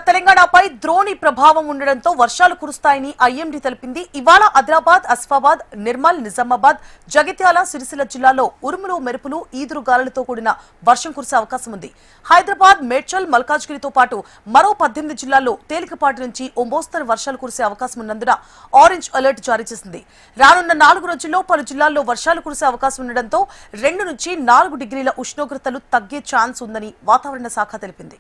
తెలంగాణపై ద్రోణి ప్రభావం ఉండడంతో వర్షాలు కురుస్తాయని ఐఎండీ తెలిపింది. ఇవాళ ఆదిలాబాద్, ఆసిఫాబాద్, నిర్మల్, నిజామాబాద్, జగిత్యాల, సిరిసిల్ల జిల్లాల్లో ఉరుములు, మెరుపులు, ఈదురు గాలులతో కూడిన వర్షం కురిసే అవకాశం ఉంది. హైదరాబాద్, మేడ్చల్, మల్కాజ్గిరితో పాటు మరో 18 జిల్లాల్లో తేలికపాటి నుంచి ఓ మోస్తరు వర్షాలు కురిసే అవకాశం ఉన్నందున ఆరెంజ్ అలర్ట్ జారీ చేసింది. రానున్న 4 రోజుల్లో పలు జిల్లాల్లో వర్షాలు కురిసే అవకాశం ఉండడంతో 2 నుంచి 4 డిగ్రీల ఉష్ణోగ్రతలు తగ్గే ఛాన్స్ ఉందని వాతావరణ శాఖ తెలిపింది.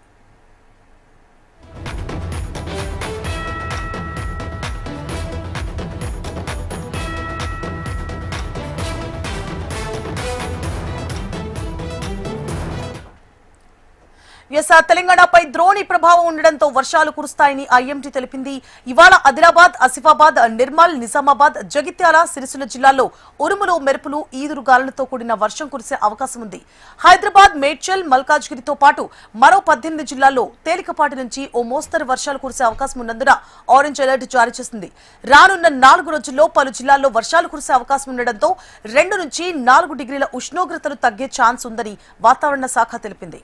తెలంగాణపై ద్రోణి ప్రభావం ఉండడంతో వర్షాలు కురుస్తాయని ఐఎండీ తెలిపింది. ఇవాళ ఆదిలాబాద్, ఆసిఫాబాద్, నిర్మల్, నిజామాబాద్, జగిత్యాల, సిరిసిల్ల జిల్లాల్లో ఉరుములు, మెరుపులు, ఈదురు గాలులతో కూడిన వర్షం కురిసే అవకాశం ఉంది. హైదరాబాద్, మేడ్చల్, మల్కాజ్గిరితో పాటు మరో 18 జిల్లాల్లో తేలికపాటి నుంచి ఓ మోస్తరు వర్షాలు కురిసే అవకాశం ఉన్నందున ఆరెంజ్ అలర్ట్ జారీ చేసింది. రానున్న 4 రోజుల్లో పలు జిల్లాల్లో వర్షాలు కురిసే అవకాశం ఉండడంతో 2 నుంచి 4 డిగ్రీల ఉష్ణోగ్రతలు తగ్గే ఛాన్స్ ఉందని వాతావరణ శాఖ తెలిపింది.